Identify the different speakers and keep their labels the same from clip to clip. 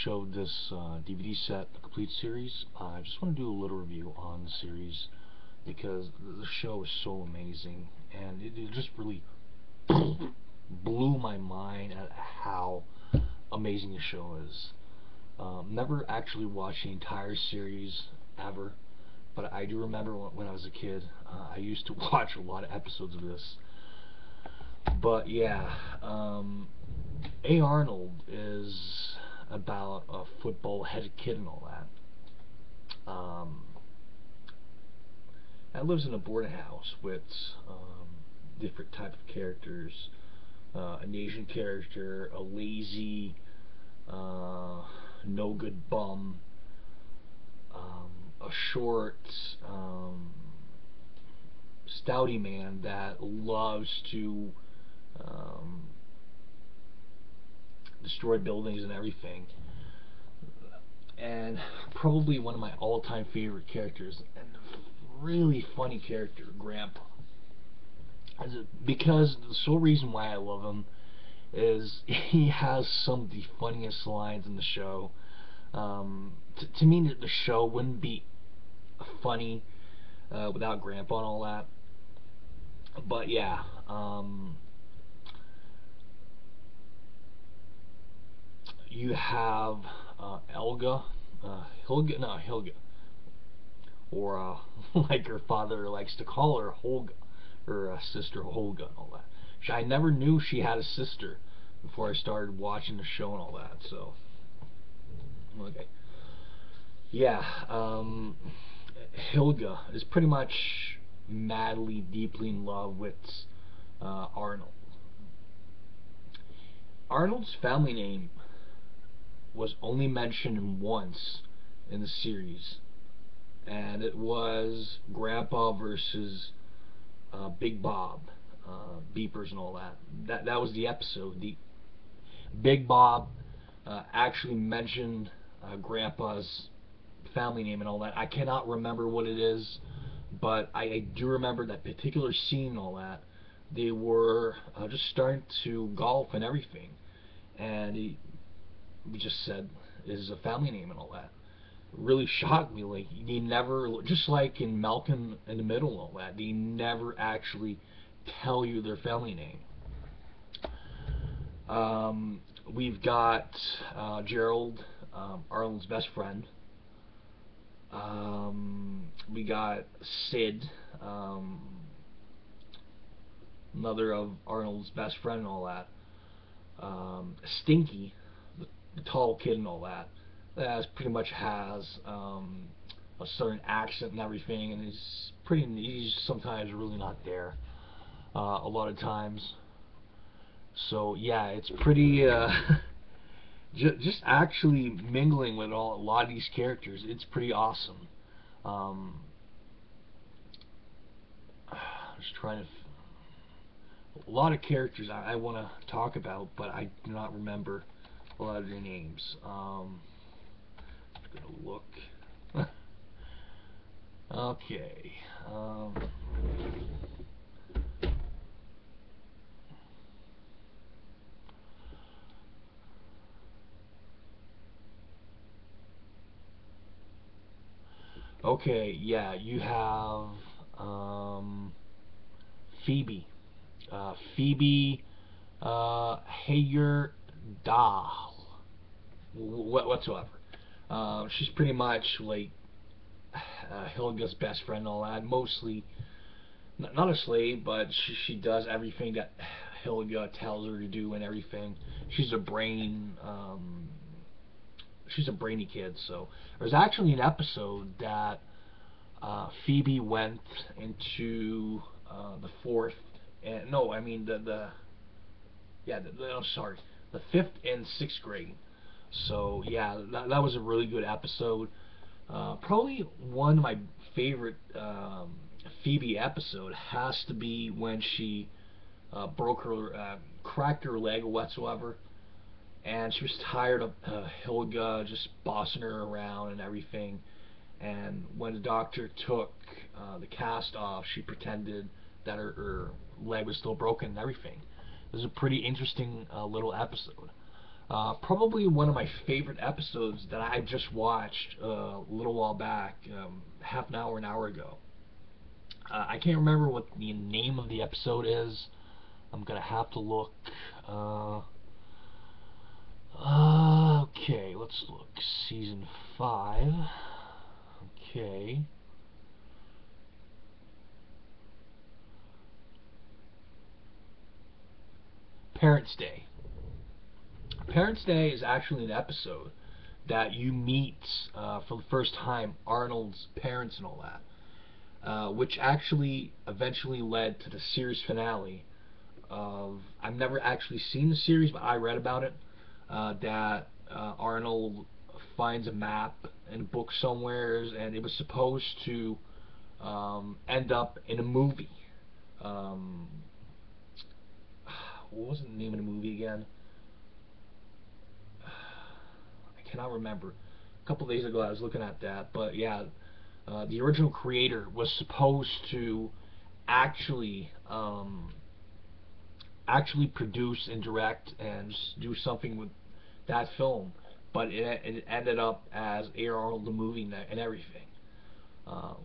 Speaker 1: showed this DVD set, the complete series. I just want to do a little review on the series because the show is so amazing, and it just really blew my mind at how amazing the show is. Never actually watched the entire series ever, but I do remember when I was a kid, I used to watch a lot of episodes of this. But yeah, Arnold is about a football-headed kid and all that lives in a boarding house with different type of characters. An Asian character, a lazy, no good bum, a short, stouty man that loves to destroy buildings and everything. And probably one of my all-time favorite characters, and really funny character, Grandpa. Because the sole reason why I love him is he has some of the funniest lines in the show. To me, the show wouldn't be funny without Grandpa and all that. But yeah, you have Helga, Hilga, or like her father likes to call her, Holga, her sister Holga and all that. I never knew she had a sister before I started watching the show and all that. So, okay, yeah, Hilga is pretty much madly, deeply in love with Arnold. Arnold's family name was only mentioned once in the series, and it was Grandpa versus Big Bob, beepers and all that. That was the episode. The Big Bob actually mentioned Grandpa's family name and all that. I cannot remember what it is, but I do remember that particular scene and all that. They were just starting to golf and everything, and he just said his family name and all that. Really shocked me. Like, they never, just like in Malcolm in the Middle and all that, they never actually tell you their family name. We've got Gerald, Arnold's best friend. We got Sid, another of Arnold's best friend and all that. Stinky, the tall kid and all that. That pretty much has a certain accent and everything, and he's sometimes really not there a lot of times. So yeah, it's pretty just actually mingling with a lot of these characters. It's pretty awesome. Just trying to a lot of characters I want to talk about, but I do not remember a lot of their names. Just gonna look. Okay. Okay, yeah, you have Phoebe. Phoebe Hager Dahl. Whatsoever. She's pretty much like Helga's best friend and all that. Mostly, not a slave, but she does everything that Helga tells her to do and everything. She's a brainy kid. So there's actually an episode that Phoebe went into the fourth, and no, I mean the fifth and sixth grade. So yeah, that was a really good episode. Probably one of my favorite Phoebe episode has to be when she cracked her leg or whatsoever, and she was tired of Helga just bossing her around and everything. And when the doctor took the cast off, she pretended that her leg was still broken and everything. It was a pretty interesting little episode. Probably one of my favorite episodes that I just watched a little while back, half an hour ago. I can't remember what the name of the episode is. I'm gonna have to look. Okay, let's look. Season 5. Okay. Parents' Day. Parents' Day is actually an episode that you meet for the first time Arnold's parents and all that, which actually eventually led to the series finale of. I've never actually seen the series, but I read about it. That Arnold finds a map in a book somewhere, and it was supposed to end up in a movie. Um, what was the name of the movie again? I cannot remember. A couple days ago, I was looking at that, but yeah, the original creator was supposed to actually actually produce and direct and do something with that film, but it ended up as A. Arnold the movie and everything. Um,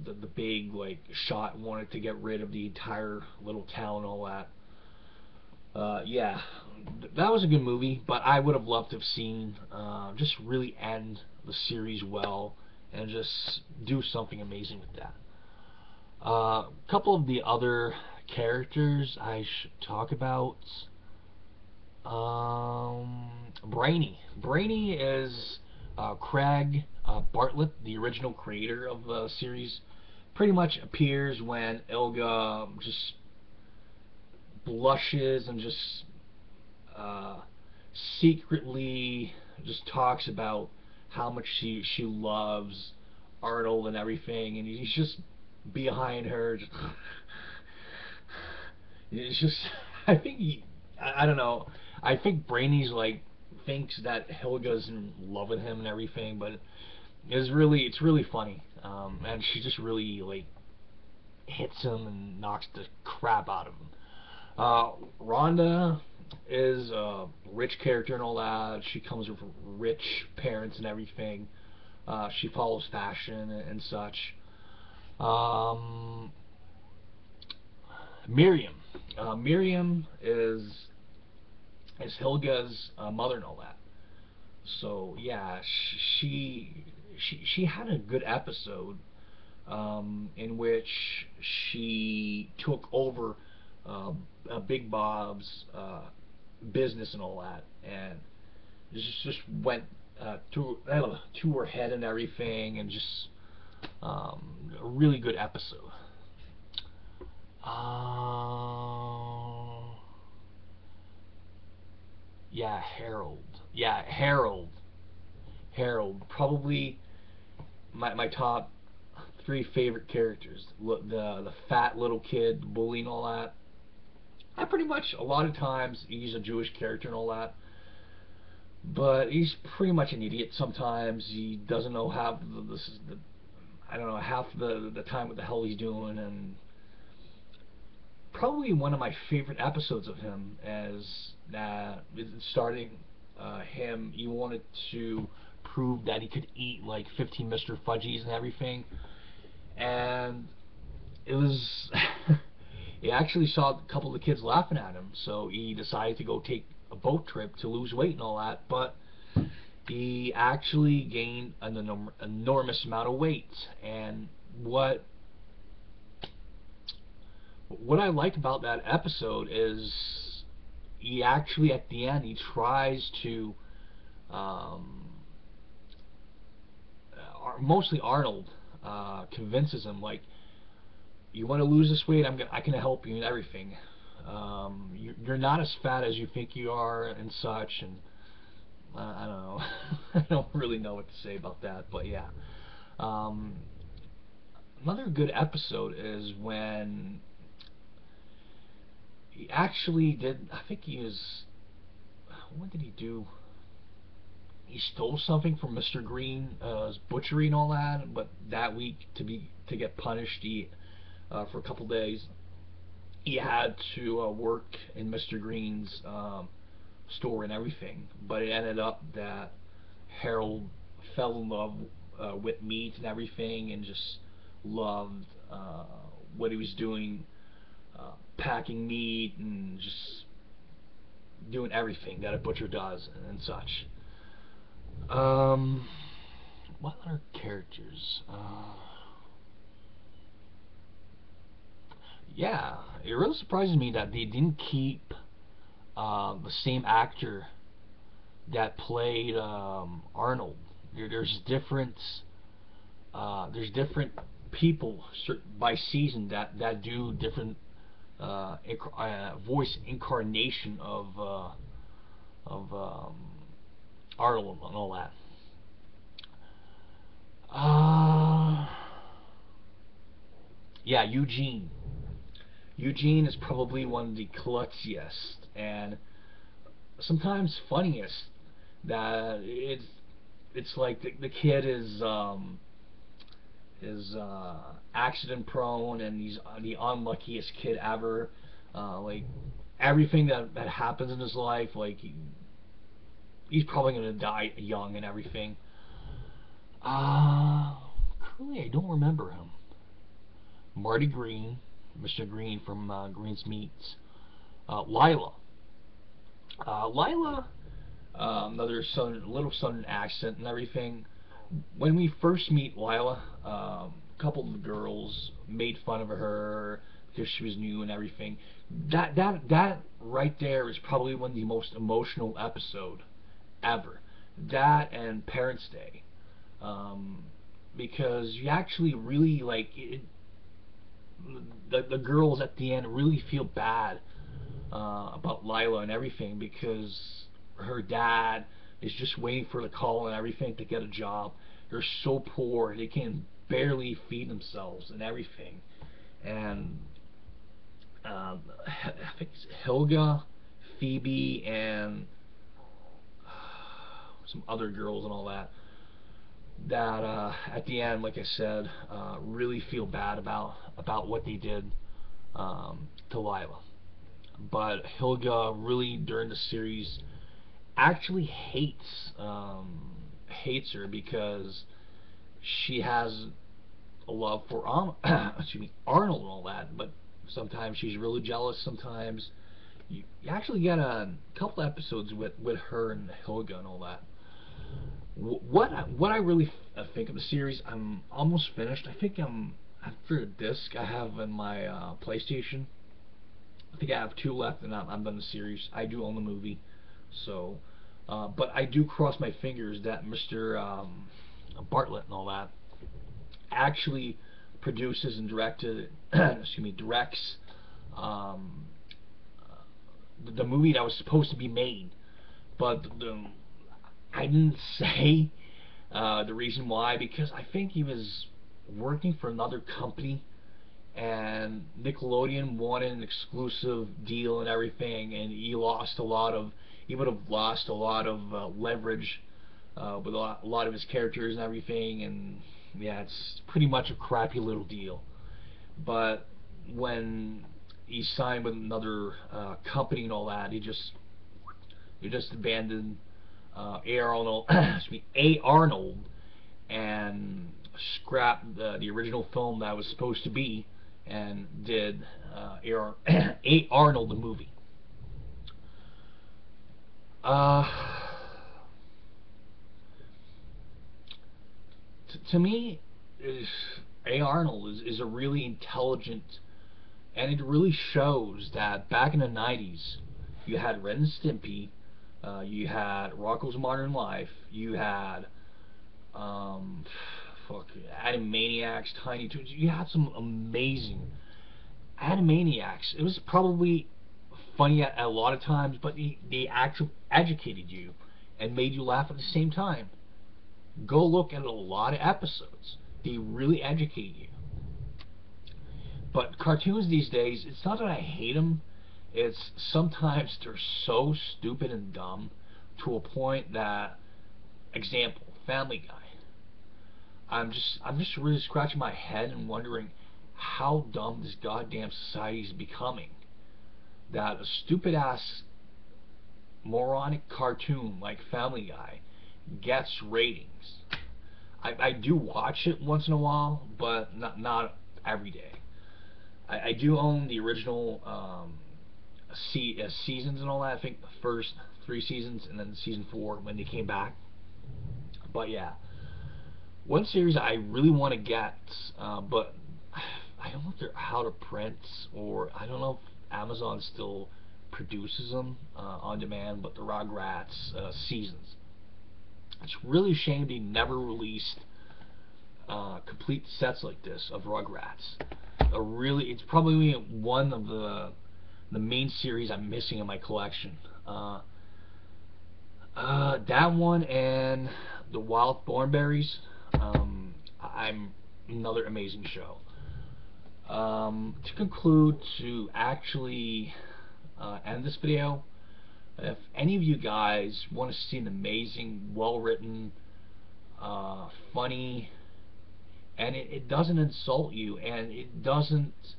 Speaker 1: the big like shot wanted to get rid of the entire little town and all that. Yeah, that was a good movie, but I would have loved to have seen just really end the series well and just do something amazing with that. A couple of the other characters I should talk about. Brainy. Brainy is Craig Bartlett, the original creator of the series. Pretty much appears when Ilga just blushes and just uh, secretly just talks about how much she loves Arnold and everything, and he's just behind her. Just, it's just, I think I don't know. I think Brainy's like thinks that Helga's in love with him and everything, but it's really funny, and she just really like hits him and knocks the crap out of him. Rhonda is a rich character and all that. She comes from rich parents and everything. She follows fashion and such. Um, Miriam. Miriam is Helga's mother and all that. So yeah, she had a good episode in which she took over uh, Big Bob's business and all that, and just went to her head and everything, and just a really good episode. Uh, yeah, Harold. Yeah, Harold. Harold. Probably my top three favorite characters. The fat little kid, bully and all that. I pretty much a lot of times he's a Jewish character and all that, but he's pretty much an idiot sometimes. He doesn't know half the I don't know half the time what the hell he's doing, and probably one of my favorite episodes of him as that starting him. He wanted to prove that he could eat like 15 Mr. Fudgies and everything, and it was he actually saw a couple of the kids laughing at him, so he decided to go take a boat trip to lose weight and all that, but he actually gained an enormous amount of weight. And what I liked about that episode is he actually at the end he tries to mostly Arnold convinces him like, you want to lose this weight, I can help you and everything. You're not as fat as you think you are and such, and I don't know. I don't really know what to say about that, but yeah. Another good episode is when he actually did. I think he was. What did he do? He stole something from Mr. Green's butchery and all that, but that week to get punished, for a couple days, he had to work in Mr. Green's store and everything. But it ended up that Harold fell in love with meat and everything, and just loved what he was doing, packing meat and just doing everything that a butcher does and such. Um, what other characters? Yeah, it really surprises me that they didn't keep the same actor that played Arnold. There's different people by season that do different voice incarnation of Arnold and all that. Uh, yeah, Eugene. Eugene is probably one of the klutziest and sometimes funniest. That it's like the kid is accident prone, and he's the unluckiest kid ever. Like everything that happens in his life, like he's probably gonna die young and everything. Uh, Currently I don't remember him. Marty Green, Mr. Green from Green's Meats. Lila. Lila, another southern, little southern accent and everything. When we first meet Lila, a couple of the girls made fun of her because she was new and everything. That right there is probably one of the most emotional episode ever. That and Parents' Day, um, because you actually really like it, the girls at the end really feel bad about Lila and everything, because her dad is just waiting for the call and everything to get a job. They're so poor they can barely feed themselves and everything. And I think it's Helga, Phoebe, and some other girls and all that. That at the end, like I said, really feel bad about what they did to Lila. But Helga really during the series actually hates her because she has a love for excuse me, Arnold and all that. But sometimes she's really jealous. Sometimes you actually get a couple episodes with her and Helga and all that. What I really think of the series, I'm almost finished. I think I'm after a disc I have in my PlayStation. I think I have two left, and I'm done the series. I do own the movie, so but I do cross my fingers that Mr. Bartlett and all that actually produces and directed, excuse me, directs um, the movie that was supposed to be made. But I didn't say the reason why, because I think he was working for another company, and Nickelodeon wanted an exclusive deal and everything, and he would have lost a lot of leverage with a lot of his characters and everything, and yeah, it's pretty much a crappy little deal. But when he signed with another company and all that, he just abandoned A. Arnold, excuse me, A. Arnold, and scrapped the original film that was supposed to be, and did A. Arnold the movie. Uh, to me, A. Arnold is a really intelligent, and it really shows that back in the 90s, you had Ren and Stimpy, you had Rocko's Modern Life, you had um, fuck, Animaniacs, Tiny Toons. You had some amazing Animaniacs. It was probably funny at a lot of times, but they actually educated you and made you laugh at the same time. Go look at a lot of episodes. They really educate you. But cartoons these days, it's not that I hate them. It's sometimes they're so stupid and dumb to a point that, example, Family Guy. I'm just really scratching my head and wondering how dumb this goddamn society is becoming. That a stupid ass moronic cartoon like Family Guy gets ratings. I do watch it once in a while, but not every day. I do own the original seasons and all that. I think the first 3 seasons and then season 4 when they came back. But yeah, one series I really want to get, but I don't know if they're out of print, or I don't know if Amazon still produces them on demand, but the Rugrats seasons. It's really a shame they never released complete sets like this of Rugrats. It's probably one of the main series I'm missing in my collection. That one and the Wild Thornberrys. I'm another amazing show. To conclude, to actually end this video, if any of you guys want to see an amazing, well-written, funny, and it doesn't insult you, and it doesn't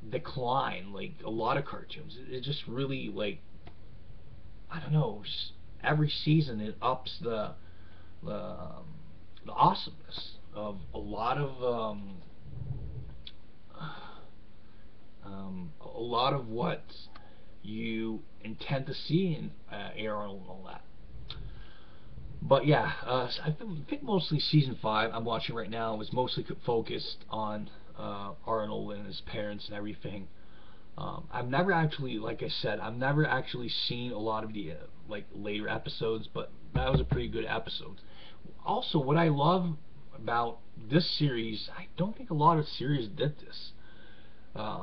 Speaker 1: decline like a lot of cartoons. It just really, like, I don't know, every season it ups the awesomeness of a lot of what you intend to see in Arnold and all that. But yeah, I think mostly season 5 I'm watching right now is mostly focused on Arnold and his parents and everything. I've never actually, like I said, I've never actually seen a lot of the like later episodes, but that was a pretty good episode. Also, what I love about this series, I don't think a lot of series did this.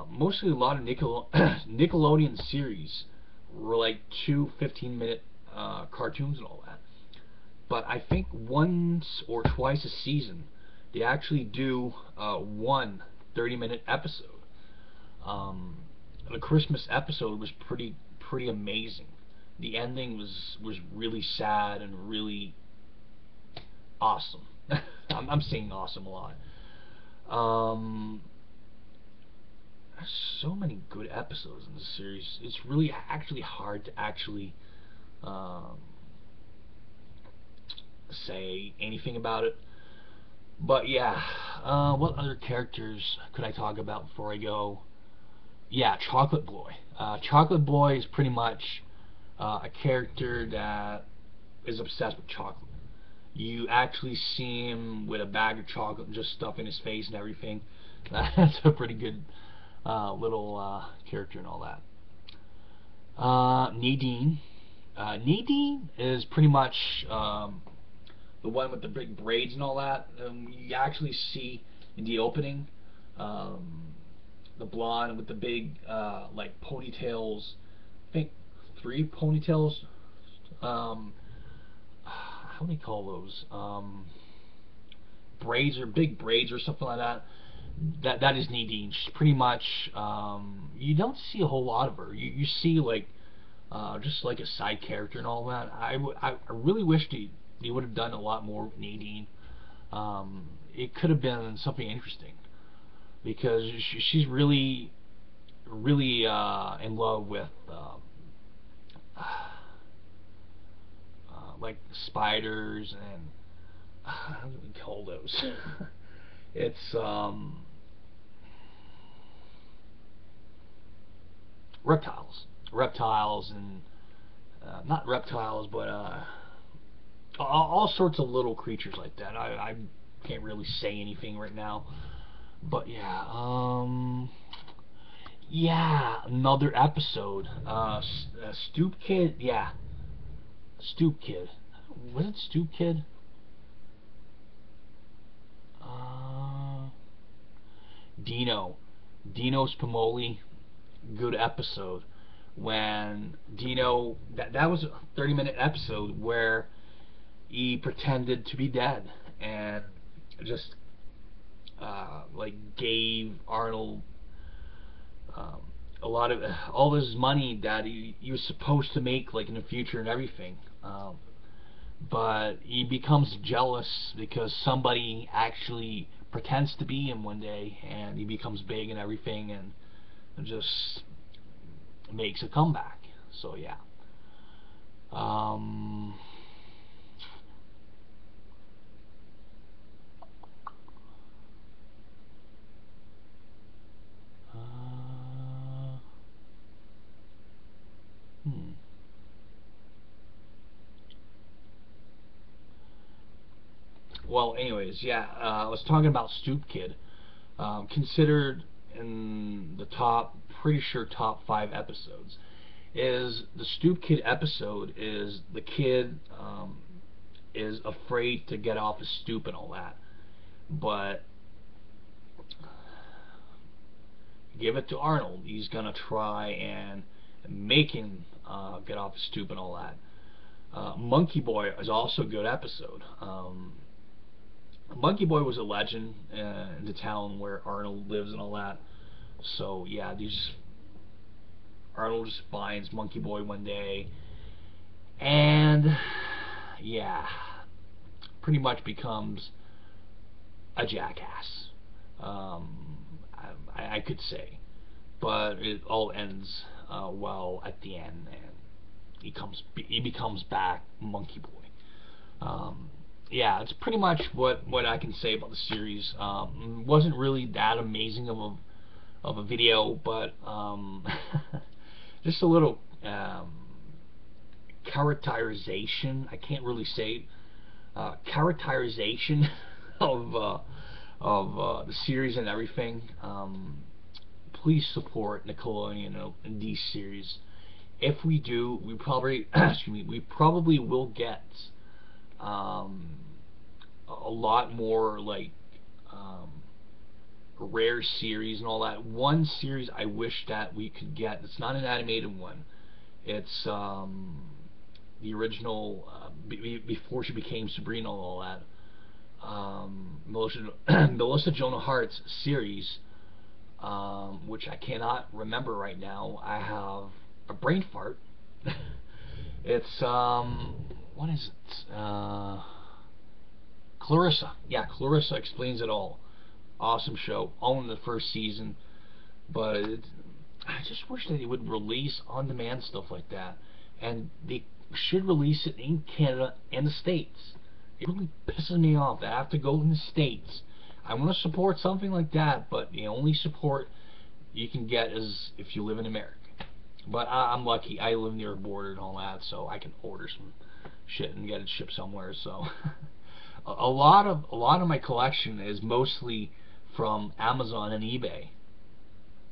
Speaker 1: Mostly a lot of Nickelodeon series were like 2 15-minute cartoons and all that. But I think once or twice a season they actually do one 30-minute episode. The Christmas episode was pretty amazing. The ending was really sad and really awesome. I'm saying awesome a lot. There's so many good episodes in this series. It's really actually hard to actually say anything about it. But yeah, what other characters could I talk about before I go? Yeah, Chocolate Boy. Chocolate Boy is pretty much a character that is obsessed with chocolate. You actually see him with a bag of chocolate and just stuffing his face and everything. That's a pretty good little character and all that. Nadine. Nadine is pretty much the one with the big braids and all that. You actually see in the opening the blonde with the big like ponytails. I think 3 ponytails. How do you call those? Braids, or big braids or something like that. That is Nadine. She's pretty much you don't see a whole lot of her. You see like just like a side character and all that. I really wish they would have done a lot more with Nadine. It could have been something interesting, because she's really in love with like spiders and how do we call those? It's reptiles and not reptiles, but all sorts of little creatures like that. I can't really say anything right now, but yeah, yeah, another episode. Stoop Kid, yeah, Stoop Kid. Was it Stoop Kid? Dino Spumoli, good episode. When Dino, that was a 30-minute episode where he pretended to be dead and just like gave Arnold a lot of all his money that he was supposed to make like in the future and everything. But he becomes jealous because somebody actually pretends to be him one day, and he becomes big and everything, and just makes a comeback. So yeah, Um, uh, hmm. Well, anyways, yeah, I was talking about Stoop Kid. Considered in the top, pretty sure top 5 episodes. Is the Stoop Kid episode is the kid is afraid to get off his stoop and all that, but give it to Arnold. He's gonna try and make him get off his stoop and all that. Monkey Boy is also a good episode. Monkey Boy was a legend in the town where Arnold lives and all that. So yeah, these Arnold just finds Monkey Boy one day, and yeah, pretty much becomes a jackass. Um, I could say, but it all ends well at the end, and he becomes back Monkey Boy. Yeah, it's pretty much what I can say about the series. Wasn't really that amazing of a video, but just a little characterization. I can't really say characterization of the series and everything. Please support Nickelodeon in these series. If we do, we probably excuse me, we probably will get a lot more like rare series and all that. One series I wish that we could get. It's not an animated one. It's the original before she became Sabrina and all that. Melissa Joan Hart's series, which I cannot remember right now. I have a brain fart. It's what is it? Clarissa. Yeah, Clarissa Explains It All. Awesome show. All in the first season, but I just wish that they would release on-demand stuff like that, and they should release it in Canada and the States. It really pisses me off that I have to go in the States. I want to support something like that, but the only support you can get is if you live in America. But I'm lucky. I live near a border and all that, so I can order some shit and get it shipped somewhere. So a lot of my collection is mostly from Amazon and eBay.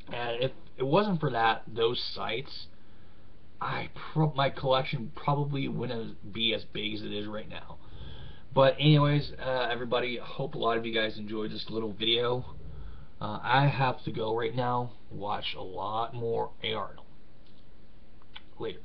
Speaker 1: And if it wasn't for those sites, my collection probably wouldn't be as big as it is right now. But anyways, everybody, I hope a lot of you guys enjoyed this little video. I have to go right now, watch a lot more Arnold. Later.